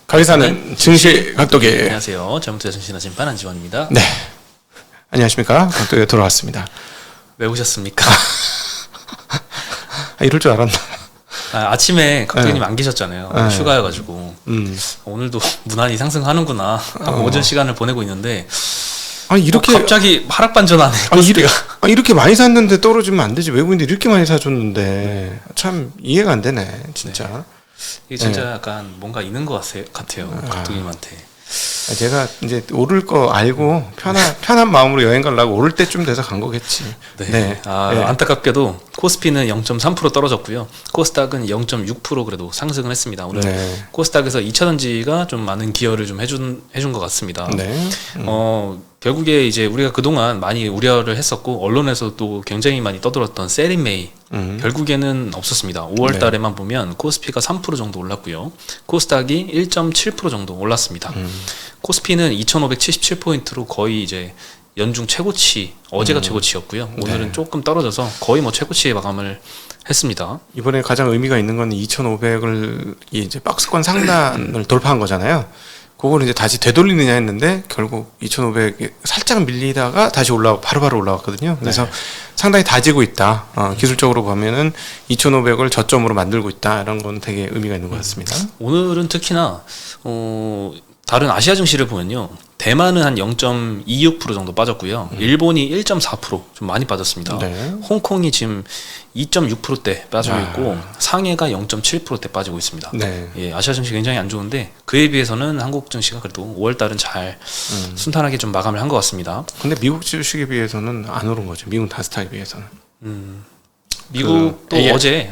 가리사는 증시 각도기. 안녕하세요. 잘못해서 정신나 심판 한지원입니다. 네. 안녕하십니까. 각도기가 돌아왔습니다. 왜 오셨습니까? 이럴 줄 알았나. 아침에 각도기님 안 계셨잖아요. 네. 휴가여가지고 오늘도 무난히 상승하는구나 하고 오전 시간을 보내고 있는데 이렇게 갑자기 하락 반전하네. 이렇게 많이 샀는데 떨어지면 안 되지. 외국인들이 이렇게 많이 사줬는데 참 이해가 안 되네. 진짜. 이게 진짜 약간 뭔가 있는 것 같아요. 각도기님한테. 제가 이제 오를 거 알고 편한 마음으로 여행 가려고 오를 때쯤 돼서 간 거겠지. 네. 네. 안타깝게도 코스피는 0.3% 떨어졌고요. 코스닥은 0.6% 그래도 상승을 했습니다. 오늘 코스닥에서 2차전지가 좀 많은 기여를 좀 해준 것 같습니다. 네. 결국에 이제 우리가 그동안 많이 우려를 했었고 언론에서도 굉장히 많이 떠들었던 셀인메이 결국에는 없었습니다. 5월 달에만 보면 코스피가 3% 정도 올랐고요. 코스닥이 1.7% 정도 올랐습니다. 코스피는 2577포인트로 거의 이제 연중 최고치, 어제가 최고치였고요. 오늘은 조금 떨어져서 거의 뭐 최고치에 마감을 했습니다. 이번에 가장 의미가 있는 건 2,500을 이제 박스권 상단을 돌파한 거잖아요. 그걸 이제 다시 되돌리느냐 했는데 결국 2,500에 살짝 밀리다가 다시 바로바로 올라왔거든요. 그래서 상당히 다지고 있다. 기술적으로 보면은 2,500을 저점으로 만들고 있다. 이런 건 되게 의미가 있는 것 같습니다. 오늘은 특히나 다른 아시아 증시를 보면요. 대만은 한 0.26% 정도 빠졌고요. 일본이 1.4% 좀 많이 빠졌습니다. 홍콩이 지금 2.6%대 빠지고 있고 상해가 0.7%대 빠지고 있습니다. 예, 아시아 증시 굉장히 안 좋은데 그에 비해서는 한국 증시가 그래도 5월 달은 잘 순탄하게 좀 마감을 한 것 같습니다. 근데 미국 주식에 비해서는 안 오른 거죠. 미국 나스닥에 비해서는. 미국도 어제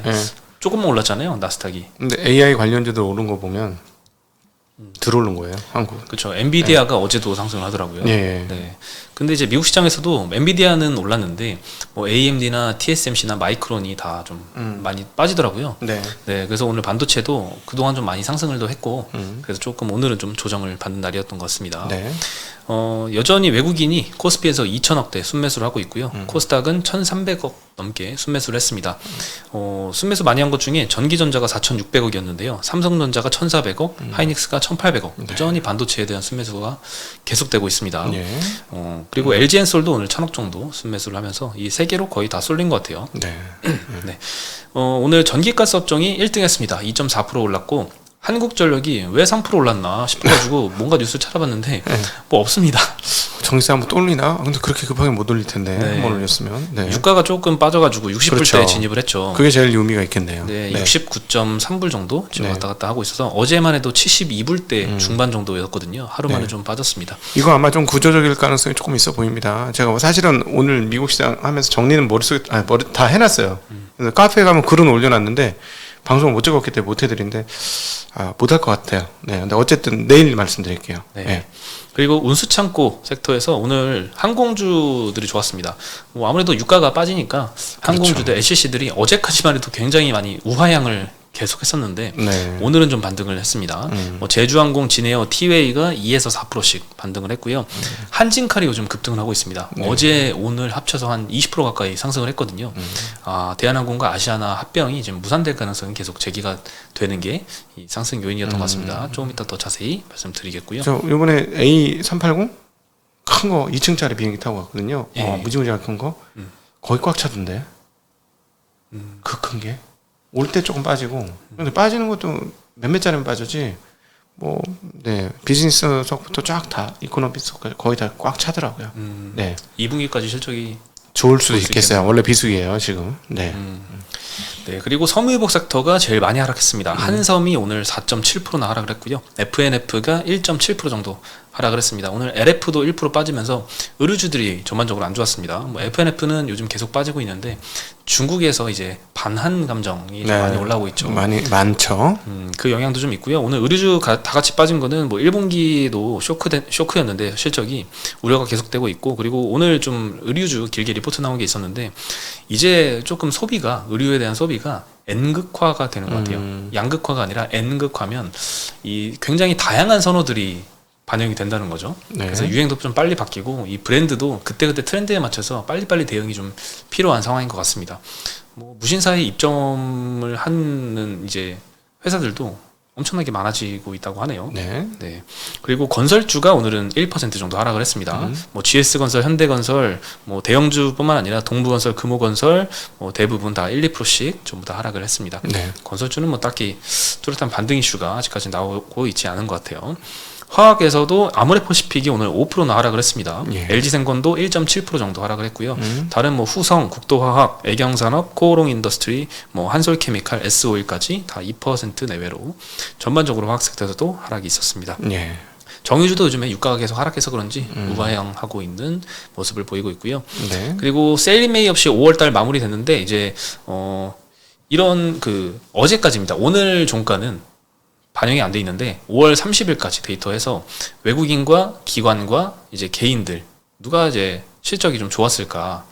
조금만 올랐잖아요. 나스닥이. 근데 AI 관련주들 오른 거 보면 들어오는 거예요, 한국. 그렇죠. 엔비디아가 어제도 상승을 하더라고요. 네. 근데 이제 미국 시장에서도 엔비디아는 올랐는데 뭐 AMD나 TSMC나 마이크론이 다 좀 많이 빠지더라고요. 네. 그래서 오늘 반도체도 그동안 좀 많이 상승을 더 했고 그래서 조금 오늘은 좀 조정을 받는 날이었던 것 같습니다. 여전히 외국인이 코스피에서 2천억대 순매수를 하고 있고요. 코스닥은 1,300억 넘게 순매수를 했습니다. 순매수 많이 한 것 중에 전기전자가 4,600억이었는데요. 삼성전자가 1,400억, 하이닉스가 1,800억. 여전히 반도체에 대한 순매수가 계속되고 있습니다. 그리고 LG엔솔도 오늘 1,000억 정도 순매수를 하면서 이 세 개로 거의 다 쏠린 것 같아요. 오늘 전기가스 업종이 1등 했습니다. 2.4% 올랐고 한국전력이 왜 3% 올랐나 싶어가지고 뭔가 뉴스 찾아봤는데 뭐 없습니다. 정세 한번 또 올리나? 근데 그렇게 급하게 못 올릴 텐데 한번 올렸으면. 유가가 조금 빠져가지고 60불대에 진입을 했죠. 그게 제일 의미가 있겠네요. 69.3불 정도 지금 왔다 갔다 하고 있어서 어제만 해도 72불대 중반 정도였거든요. 하루 만에 좀 빠졌습니다. 이거 아마 좀 구조적일 가능성이 조금 있어 보입니다. 제가 사실은 오늘 미국 시장 하면서 정리는 머릿속에 다 해놨어요. 카페에 가면 글은 올려놨는데 방송을 못 찍었기 때문에 못 해드리는데 못할 것 같아요. 근데 어쨌든 내일 말씀드릴게요. 그리고 운수창고 섹터에서 오늘 항공주들이 좋았습니다. 뭐 아무래도 유가가 빠지니까 항공주들 LCC들이 어제까지만 해도 굉장히 많이 우하향을 계속했었는데 오늘은 좀 반등을 했습니다. 제주항공, 진에어, 티웨이가 2에서 4%씩 반등을 했고요. 한진칼이 요즘 급등을 하고 있습니다. 어제 오늘 합쳐서 한 20% 가까이 상승을 했거든요. 대한항공과 아시아나 합병이 지금 무산될 가능성이 계속 제기가 되는 게 이 상승 요인이었던 것 같습니다. 조금 이따 더 자세히 말씀드리겠고요. 저 이번에 A380 큰 거 2층짜리 비행기 타고 갔거든요. 무지무지하게 큰 거 거의 꽉 차던데. 그 큰 게. 올 때 조금 빠지고 근데 빠지는 것도 몇몇 짜리면 빠지지 비즈니스석부터 쫙 다 이코노미석까지 거의 다 꽉 차더라고요. 2분기까지 실적이 좋을 수도 있겠어요. 원래 비수기예요 지금. 그리고 섬유유복 섹터가 제일 많이 하락했습니다. 한섬이 오늘 4.7%나 하락을 했고요. FNF가 1.7% 정도 하락을 했습니다. 오늘 LF도 1% 빠지면서 의류주들이 전반적으로 안 좋았습니다. FNF는 요즘 계속 빠지고 있는데 중국에서 이제 반한 감정이 좀 많이 올라오고 있죠. 많죠. 그 영향도 좀 있고요. 오늘 의류주 다 같이 빠진 거는 뭐 1분기도 쇼크였는데 실적이 우려가 계속되고 있고 그리고 오늘 좀 의류주 길게 리포트 나온 게 있었는데 이제 조금 소비가 대한 소비가 N극화가 되는 것 같아요. 양극화가 아니라 N극화면 이 굉장히 다양한 선호들이 반영이 된다는 거죠. 그래서 유행도 좀 빨리 바뀌고 이 브랜드도 그때그때 트렌드에 맞춰서 빨리빨리 대응이 좀 필요한 상황인 것 같습니다. 뭐 무신사에 입점을 하는 이제 회사들도 엄청나게 많아지고 있다고 하네요. 네. 네. 그리고 건설주가 오늘은 1% 정도 하락을 했습니다. 뭐 GS건설, 현대건설, 뭐 대형주뿐만 아니라 동부건설, 금호건설, 뭐 대부분 다 1, 2%씩 전부 다 하락을 했습니다. 네. 건설주는 뭐 딱히 뚜렷한 반등 이슈가 아직까지 나오고 있지 않은 것 같아요. 화학에서도 아모레퍼시픽이 오늘 5%나 하락을 했습니다. 예. LG생건도 1.7% 정도 하락을 했고요. 다른 뭐 후성, 국도화학, 애경산업, 코오롱인더스트리, 뭐 한솔케미칼, SO일까지 다 2% 내외로 전반적으로 화학 섹터에서도 하락이 있었습니다. 예. 정유주도 요즘에 유가가 계속 하락해서 그런지 우하향하고 있는 모습을 보이고 있고요. 네. 그리고 셀리메이 없이 5월달 마무리됐는데 이제 이런 그 어제까지입니다. 오늘 종가는 반영이 안 돼 있는데 5월 30일까지 데이터에서 외국인과 기관과 이제 개인들 누가 이제 실적이 좀 좋았을까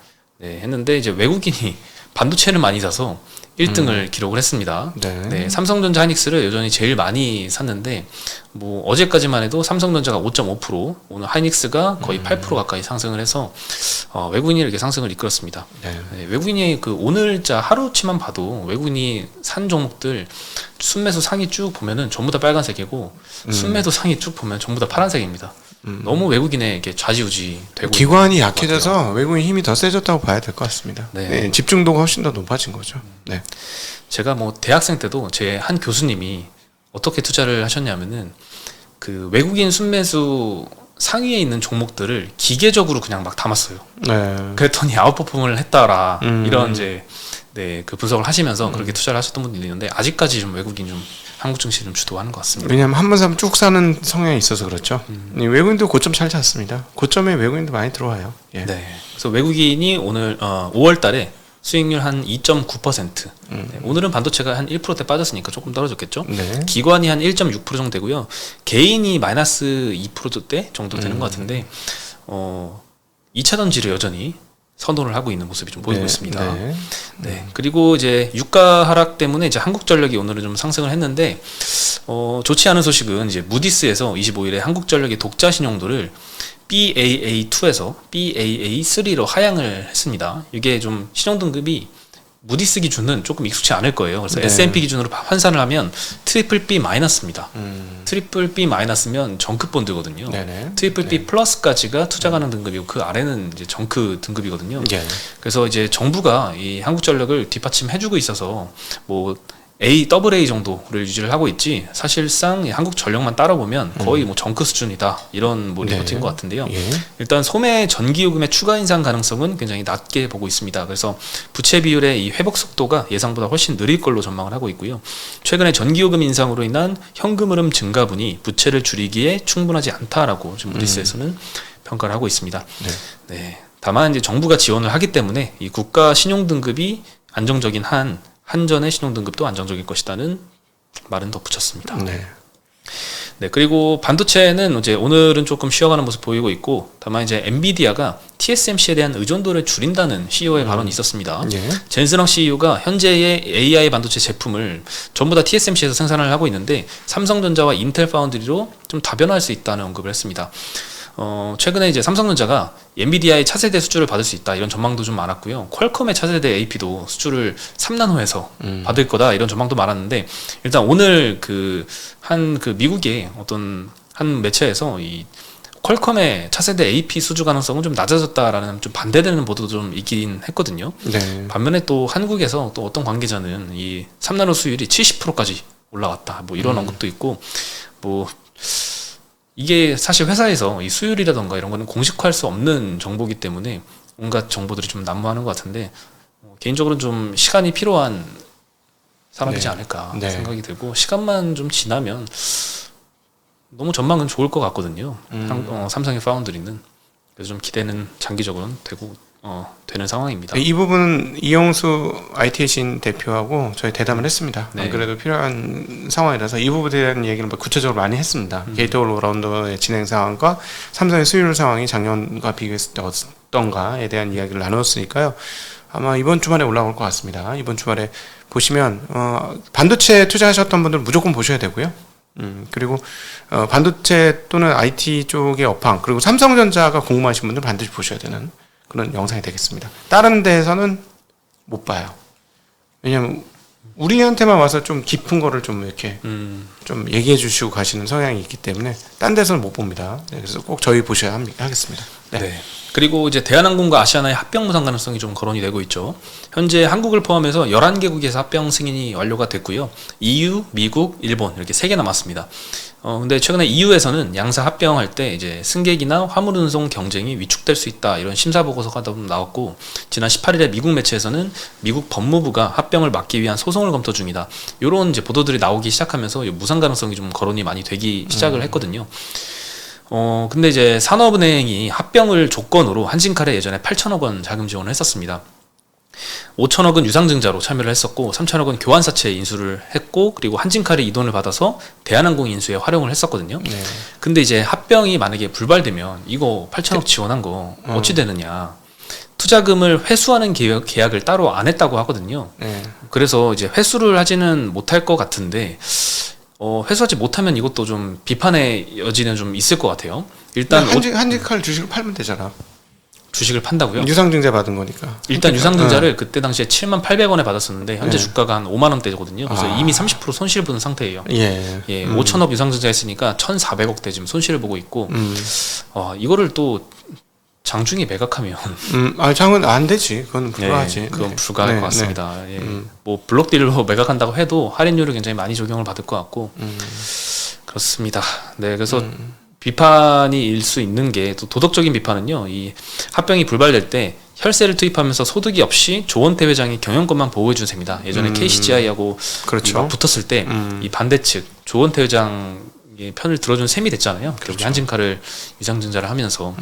했는데 이제 외국인이 반도체를 많이 사서 1등을 기록을 했습니다. 네, 삼성전자 하이닉스를 여전히 제일 많이 샀는데 뭐 어제까지만 해도 삼성전자가 5.5%, 오늘 하이닉스가 거의 8% 가까이 상승을 해서 외국인이 이렇게 상승을 이끌었습니다. 네, 외국인이 그 오늘자 하루치만 봐도 외국인이 산 종목들 순매수 상위 쭉 보면은 전부 다 빨간색이고 순매도 상위 쭉 보면 전부 다 파란색입니다. 너무 외국인에게 좌지우지 되고 기관이 약해져서 외국인 힘이 더 세졌다고 봐야 될 것 같습니다. 네. 네, 집중도가 훨씬 더 높아진 거죠. 네. 제가 뭐 대학생 때도 제 한 교수님이 어떻게 투자를 하셨냐면은 그 외국인 순매수 상위에 있는 종목들을 기계적으로 그냥 막 담았어요. 네. 그랬더니 아웃퍼폼을 했다라 이런 이제 그 분석을 하시면서 그렇게 투자를 하셨던 분들이 있는데 아직까지 좀 외국인 좀 한국 증시 좀 주도하는 것 같습니다. 왜냐하면 한 번 사면 쭉 사는 성향이 있어서 그렇죠. 외국인도 고점 잘 찾습니다. 고점에 외국인도 많이 들어와요. 예. 네. 그래서 외국인이 오늘 5월달에 수익률 한 2.9%. 네, 오늘은 반도체가 한 1%대 빠졌으니까 조금 떨어졌겠죠. 네. 기관이 한 1.6% 정도 되고요. 개인이 마이너스 2%대 정도 되는 것 같은데 2차 전지를 여전히 선호를 하고 있는 모습이 좀 보이고 있습니다. 네. 네. 그리고 이제 유가 하락 때문에 이제 한국전력이 오늘은 좀 상승을 했는데 좋지 않은 소식은 이제 무디스에서 25일에 한국전력의 독자 신용도를 Baa2에서 Baa3로 하향을 했습니다. 이게 좀 신용 등급이 무디스 기준은 조금 익숙치 않을 거예요. 그래서 네. S&P 기준으로 환산을 하면 트리플 B 마이너스입니다. 트리플 B 마이너스면 정크 본드거든요. 트리플 B 플러스까지가 투자 가능 등급이고 그 아래는 이제 정크 등급이거든요. 네. 그래서 이제 정부가 이 한국전력을 뒷받침해주고 있어서 뭐 AA 정도를 유지를 하고 있지 사실상 한국전력만 따라보면 거의 뭐 정크 수준이다 이런 뭐 리포트인 것 같은데요. 예. 일단 소매 전기요금의 추가 인상 가능성은 굉장히 낮게 보고 있습니다. 그래서 부채 비율의 이 회복 속도가 예상보다 훨씬 느릴 걸로 전망을 하고 있고요. 최근에 전기요금 인상으로 인한 현금 흐름 증가분이 부채를 줄이기에 충분하지 않다라고 지금 무디스에서는 평가를 하고 있습니다. 네. 다만 이제 정부가 지원을 하기 때문에 이 국가 신용 등급이 안정적인 한전의 신용등급도 안정적일 것이다는 말은 덧붙였습니다. 네. 네, 그리고 반도체는 이제 오늘은 조금 쉬어가는 모습 보이고 있고, 다만 이제 엔비디아가 TSMC에 대한 의존도를 줄인다는 CEO의 발언이 있었습니다. 예. 젠스랑 CEO가 현재의 AI 반도체 제품을 전부 다 TSMC에서 생산을 하고 있는데 삼성전자와 인텔 파운드리로 좀 다변화할 수 있다는 언급을 했습니다. 최근에 이제 삼성전자가 엔비디아의 차세대 수주를 받을 수 있다 이런 전망도 좀 많았고요. 퀄컴의 차세대 AP도 수주를 3나노에서 받을 거다 이런 전망도 많았는데 일단 오늘 그 미국의 어떤 한 매체에서 이 퀄컴의 차세대 AP 수주 가능성은 좀 낮아졌다라는 좀 반대되는 보도도 좀 있긴 했거든요. 네. 반면에 또 한국에서 또 어떤 관계자는 이 3나노 수율이 70%까지 올라왔다 뭐 이런 언급도 있고 뭐 이게 사실 회사에서 이 수율이라던가 이런 거는 공식화할 수 없는 정보이기 때문에 온갖 정보들이 좀 난무하는 것 같은데 개인적으로는 좀 시간이 필요한 사람이지 않을까 생각이 들고 시간만 좀 지나면 너무 전망은 좋을 것 같거든요. 삼성의 파운드리는 그래서 좀 기대는 장기적으로는 되는 상황입니다. 이 부분은 이영수 IT 신 대표하고 저희 대담을 했습니다. 안 그래도 필요한 상황이라서 이 부분에 대한 얘기는 구체적으로 많이 했습니다. 게이트 올라운더의 진행 상황과 삼성의 수율 상황이 작년과 비교했을 때 어떤가에 대한 이야기를 나눴으니까요. 아마 이번 주말에 올라올 것 같습니다. 이번 주말에 보시면 반도체 투자하셨던 분들 무조건 보셔야 되고요. 그리고 반도체 또는 IT 쪽의 업황 그리고 삼성전자가 궁금하신 분들 반드시 보셔야 되는 그런 영상이 되겠습니다. 다른 데에서는 못 봐요. 왜냐하면 우리한테만 와서 좀 깊은 거를 좀 이렇게 좀 얘기해 주시고 가시는 성향이 있기 때문에 딴 데서는 못 봅니다. 네, 그래서 꼭 저희 보셔야 하겠습니다. 네. 네. 그리고 이제 대한항공과 아시아나의 합병 무상 가능성이 좀 거론이 되고 있죠. 현재 한국을 포함해서 11개국에서 합병 승인이 완료가 됐고요. EU, 미국, 일본 이렇게 3개 남았습니다. 근데 최근에 EU에서는 양사 합병할 때 이제 승객이나 화물 운송 경쟁이 위축될 수 있다 이런 심사 보고서가 좀 나왔고, 지난 18일에 미국 매체에서는 미국 법무부가 합병을 막기 위한 소송을 검토 중이다. 이런 이제 보도들이 나오기 시작하면서 무상 가능성이 좀 거론이 많이 되기 시작을 했거든요. 근데 이제 산업은행이 합병을 조건으로 한진칼에 예전에 8천억 원 자금 지원을 했었습니다. 5천억은 유상증자로 참여를 했었고 3천억은 교환사채 인수를 했고, 그리고 한진칼이 이 돈을 받아서 대한항공 인수에 활용을 했었거든요. 네. 근데 이제 합병이 만약에 불발되면 이거 8천억 지원한 거 어찌 되느냐. 투자금을 회수하는 계약을 따로 안 했다고 하거든요. 네. 그래서 이제 회수를 하지는 못할 것 같은데 회수하지 못하면 이것도 좀 비판의 여지는 좀 있을 것 같아요. 일단 한진칼 주식을 팔면 되잖아. 주식을 판다고요? 유상증자 받은 거니까. 일단 유상증자를 그때 당시에 7,800원에 받았었는데 현재 주가가 한 5만 원대거든요. 그래서 이미 30% 손실을 보는 상태예요. 예. 5천억 유상증자 했으니까 1,400억대 지금 손실을 보고 있고, 이거를 또 장중에 매각하면 장은 안 되지. 그건 불가하지. 네, 그건 불가할 것 같습니다. 예. 뭐 블록딜로 매각한다고 해도 할인율을 굉장히 많이 적용을 받을 것 같고 그렇습니다. 네, 그래서 비판이 일 수 있는 게, 또 도덕적인 비판은요, 이 합병이 불발될 때 혈세를 투입하면서 소득이 없이 조원태 회장이 경영권만 보호해준 셈이다. 예전에 KCGI하고 그렇죠. 붙었을 때 이 반대측 조원태 회장 편을 들어준 셈이 됐잖아요. 그렇죠. 한진칼을 유상증자를 하면서.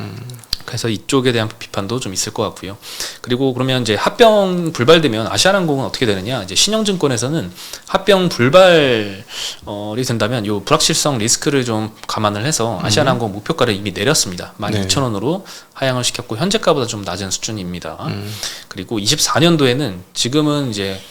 그래서 이쪽에 대한 비판도 좀 있을 것 같고요. 그리고 그러면 이제 합병 불발되면 아시아나항공은 어떻게 되느냐? 이제 신영증권에서는 합병 불발이 된다면 요 불확실성 리스크를 좀 감안을 해서 아시아나항공 목표가를 이미 내렸습니다. 12,000원으로 하향을 시켰고 현재가보다 좀 낮은 수준입니다. 그리고 24년도에는 지금은 이제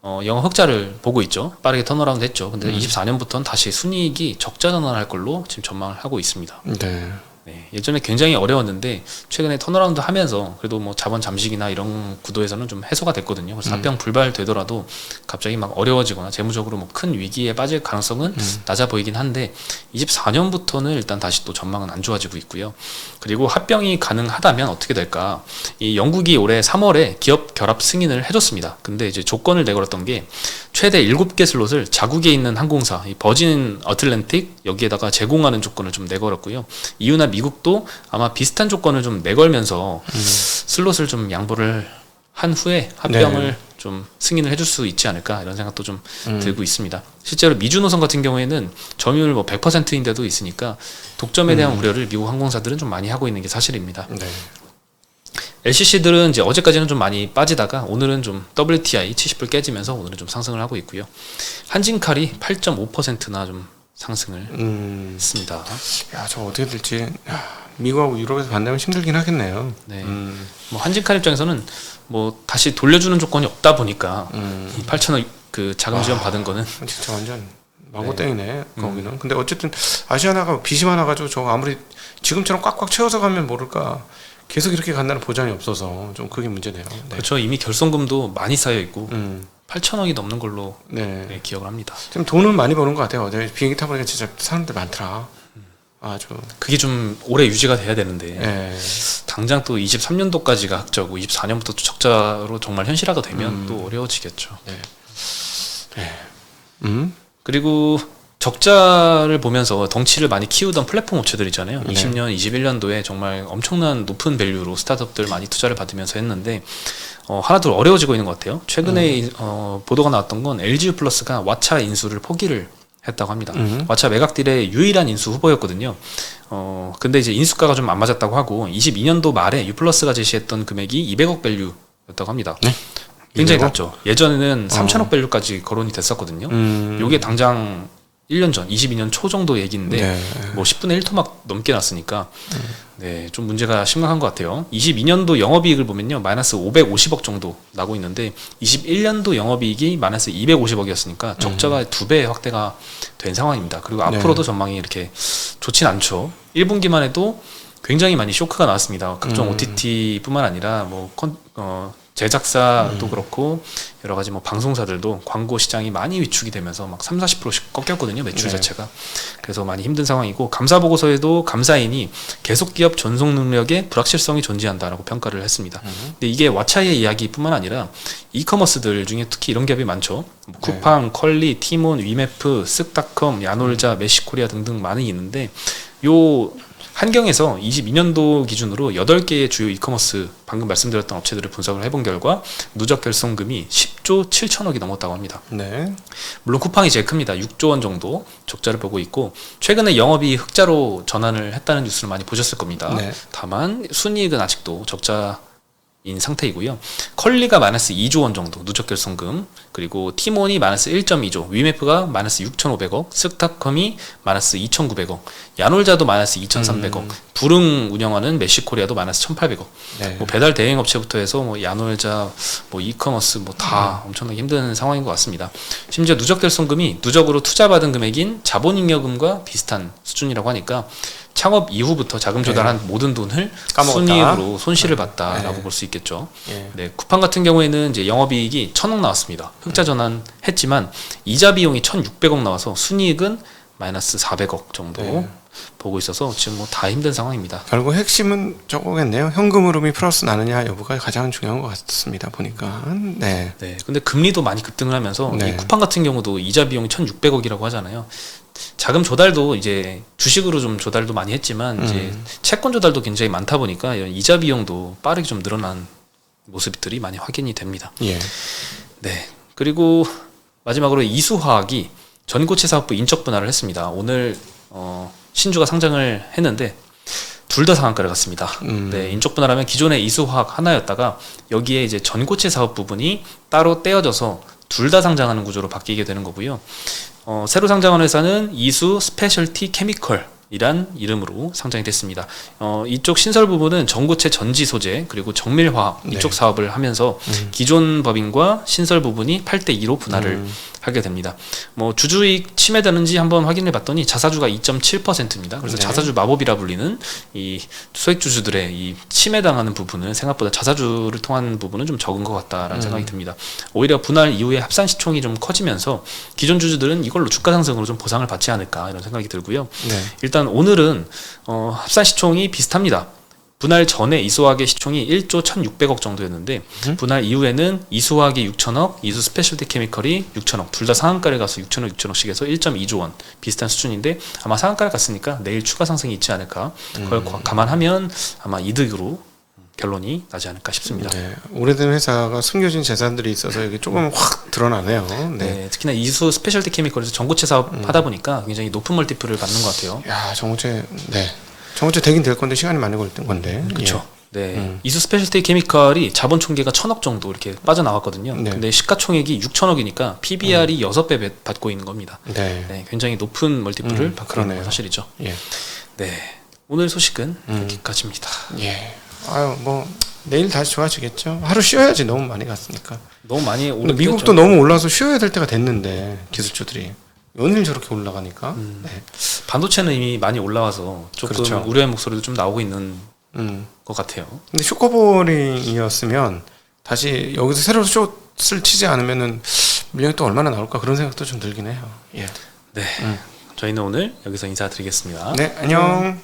영업 흑자를 보고 있죠. 빠르게 턴어라운드 했죠. 근데 24년부터는 다시 순이익이 적자 전환할 걸로 지금 전망을 하고 있습니다. 네. 네, 예전에 굉장히 어려웠는데 최근에 턴어라운드 하면서 그래도 뭐 자본 잠식이나 이런 구도에서는 좀 해소가 됐거든요. 그래서 합병 불발되더라도 갑자기 막 어려워지거나 재무적으로 뭐 큰 위기에 빠질 가능성은 낮아 보이긴 한데 24년부터는 일단 다시 또 전망은 안 좋아지고 있고요. 그리고 합병이 가능하다면 어떻게 될까? 이 영국이 올해 3월에 기업 결합 승인을 해줬습니다. 근데 이제 조건을 내걸었던 게 최대 7개 슬롯을 자국에 있는 항공사, 이 버진 어틀랜틱 여기에다가 제공하는 조건을 좀 내걸었고요. 이유나 미국도 아마 비슷한 조건을 좀 내걸면서 슬롯을 좀 양보를 한 후에 합병을 좀 승인을 해줄 수 있지 않을까 이런 생각도 좀 들고 있습니다. 실제로 미주 노선 같은 경우에는 점유율 뭐 100%인데도 있으니까 독점에 대한 우려를 미국 항공사들은 좀 많이 하고 있는 게 사실입니다. 네. LCC들은 이제 어제까지는 좀 많이 빠지다가 오늘은 좀 WTI 70불 깨지면서 오늘은 좀 상승을 하고 있고요. 한진칼이 8.5%나 좀 상승을 했습니다. 야, 저 어떻게 될지 미국하고 유럽에서 반대하면 힘들긴 하겠네요. 네. 뭐 한진칼 입장에서는 뭐 다시 돌려주는 조건이 없다 보니까 8천억 그 자금 지원 받은 거는 진짜 완전 망고땡이네. 거기는. 근데 어쨌든 아시아나가 빚이 많아가지고 저 아무리 지금처럼 꽉꽉 채워서 가면 모를까 계속 이렇게 간다는 보장이 없어서 좀 그게 문제네요. 네. 그렇죠. 이미 결손금도 많이 쌓여 있고 8천억이 넘는 걸로 네, 기억을 합니다. 지금 돈은 많이 버는 것 같아요. 비행기 타보니까 진짜 사람들 많더라. 아주 그게 좀 오래 유지가 돼야 되는데 당장 또 23년도까지가 흑자고 24년부터 또 적자로 정말 현실화가 되면 또 어려워지겠죠. 그리고 적자를 보면서 덩치를 많이 키우던 플랫폼 업체들 있잖아요. 20년, 21년도에 정말 엄청난 높은 밸류로 스타트업들 많이 투자를 받으면서 했는데 하나둘 어려워지고 있는 것 같아요. 최근에 보도가 나왔던 건 LG 플러스가 왓챠 인수를 포기를 했다고 합니다. 왓챠 매각딜의 유일한 인수 후보였거든요. 근데 이제 인수가가 좀 안 맞았다고 하고 22년도 말에 유플러스가 제시했던 금액이 200억 밸류였다고 합니다. 네? 굉장히 낮죠. 예전에는 3천억 밸류까지 거론이 됐었거든요. 요게 당장 1년 전, 22년 초 정도 얘기인데 뭐 10분의 1토막 넘게 났으니까 좀 문제가 심각한 것 같아요. 22년도 영업이익을 보면요 마이너스 550억 정도 나고 있는데 21년도 영업이익이 마이너스 250억이었으니까 적자가 2배 확대가 된 상황입니다. 그리고 앞으로도 전망이 이렇게 좋진 않죠. 1분기만 해도 굉장히 많이 쇼크가 나왔습니다. 각종 OTT뿐만 아니라 뭐 제작사도 그렇고 여러 가지 뭐 방송사들도 광고 시장이 많이 위축이 되면서 막 30-40%씩 꺾였거든요, 매출 자체가. 그래서 많이 힘든 상황이고, 감사 보고서에도 감사인이 계속 기업 전속 능력에 불확실성이 존재한다라고 평가를 했습니다. 근데 이게 왓챠의 이야기뿐만 아니라 이커머스들 중에 특히 이런 기업이 많죠. 뭐 쿠팡, 컬리, 티몬, 위메프, 쓱닷컴, 야놀자, 메시코리아 등등 많이 있는데, 요 한경에서 22년도 기준으로 8개의 주요 이커머스 방금 말씀드렸던 업체들을 분석을 해본 결과 누적 결손금이 10조 7천억이 넘었다고 합니다. 네. 물론 쿠팡이 제일 큽니다. 6조 원 정도 적자를 보고 있고, 최근에 영업이 흑자로 전환을 했다는 뉴스를 많이 보셨을 겁니다. 네. 다만 순이익은 아직도 적자 인 상태이고요. 컬리가 마이너스 2조 원 정도 누적 결손금, 그리고 티몬이 마이너스 1.2조, 위메프가 마이너스 6,500억, 쓱닷컴이 마이너스 2,900억, 야놀자도 마이너스 2,300억, 불응 운영하는 메시코리아도 마이너스 1,800억. 네. 뭐 배달 대행 업체부터 해서 뭐 야놀자, 뭐 이커머스 뭐 다 엄청나게 힘든 상황인 것 같습니다. 심지어 누적 결손금이 누적으로 투자받은 금액인 자본잉여금과 비슷한 수준이라고 하니까 창업 이후부터 자금 조달한 모든 돈을 까먹었다. 순이익으로 손실을 봤다라고 볼 수 있겠죠. 네, 쿠팡 같은 경우에는 이제 영업이익이 1,000억 나왔습니다. 흑자 전환했지만 이자 비용이 1,600억 나와서 순이익은 마이너스 400억 정도 보고 있어서 지금 뭐 다 힘든 상황입니다. 결국 핵심은 저거겠네요. 현금 흐름이 플러스 나느냐 여부가 가장 중요한 것 같습니다. 보니까. 네. 네. 근데 금리도 많이 급등을 하면서 이 쿠팡 같은 경우도 이자 비용이 1,600억이라고 하잖아요. 자금 조달도 이제 주식으로 좀 조달도 많이 했지만 이제 채권 조달도 굉장히 많다 보니까 이자 비용도 빠르게 좀 늘어난 모습들이 많이 확인이 됩니다. 예. 네. 그리고 마지막으로 이수화학이 전고체 사업부 인적 분할을 했습니다. 오늘 신주가 상장을 했는데 둘 다 상한가를 갔습니다. 네, 인적 분할하면 기존의 이수화학 하나였다가 여기에 이제 전고체 사업 부분이 따로 떼어져서 둘 다 상장하는 구조로 바뀌게 되는 거고요. 새로 상장한 회사는 이수 스페셜티 케미컬이란 이름으로 상장이 됐습니다. 이쪽 신설 부분은 전고체 전지 소재 그리고 정밀화학 이쪽 사업을 하면서 기존 법인과 신설 부분이 8대2로 분할을 하게 됩니다. 뭐 주주익 침해되는지 한번 확인해 봤더니 자사주가 2.7%입니다. 그래서 자사주 마법이라 불리는 이 소액주주들의 이 침해당하는 부분은 생각보다 자사주를 통한 부분은 좀 적은 것 같다라는 생각이 듭니다. 오히려 분할 이후에 합산 시총이 좀 커지면서 기존 주주들은 이걸로 주가 상승으로 좀 보상을 받지 않을까 이런 생각이 들고요. 일단 오늘은 합산 시총이 비슷합니다. 분할 전에 이수화학의 시총이 1조 1,600억 정도였는데 분할 이후에는 이수화학이 6천억, 이수 스페셜티 케미컬이 6천억, 둘 다 상한가를 가서 6천억, 6천억씩 해서 1.2조 원 비슷한 수준인데 아마 상한가를 갔으니까 내일 추가 상승이 있지 않을까. 그걸 감안하면 아마 이득으로 결론이 나지 않을까 싶습니다. 네, 오래된 회사가 숨겨진 재산들이 있어서 여기 조금 확 드러나네요. 네, 특히나 이수 스페셜티 케미컬에서 전고체 사업 하다 보니까 굉장히 높은 멀티플을 받는 것 같아요. 야, 전고체 되긴 될 건데 시간이 많이 걸릴 건데. 그렇죠. 네, 이수 스페셜티 케미컬이 자본 총계가 1,000억 정도 이렇게 빠져나왔거든요. 근데 시가총액이 6천억이니까 PBR이 6배 받고 있는 겁니다. 네, 굉장히 높은 멀티플을 받고 있는 건 사실이죠. 예. 네, 오늘 소식은 여기까지입니다. 예. 아유, 뭐 내일 다시 좋아지겠죠. 하루 쉬어야지 너무 많이 갔으니까. 너무 많이 오르겠죠. 미국도 너무 올라서 쉬어야 될 때가 됐는데 기술주들이. 연일 저렇게 올라가니까. 반도체는 이미 많이 올라와서 조금 우려의 목소리도 좀 나오고 있는 것 같아요. 근데 쇼커버링이었으면 다시 여기서 새로 숏을 치지 않으면은 물량이 또 얼마나 나올까 그런 생각도 좀 들긴 해요. 예. 네. 저희는 오늘 여기서 인사드리겠습니다. 네, 안녕.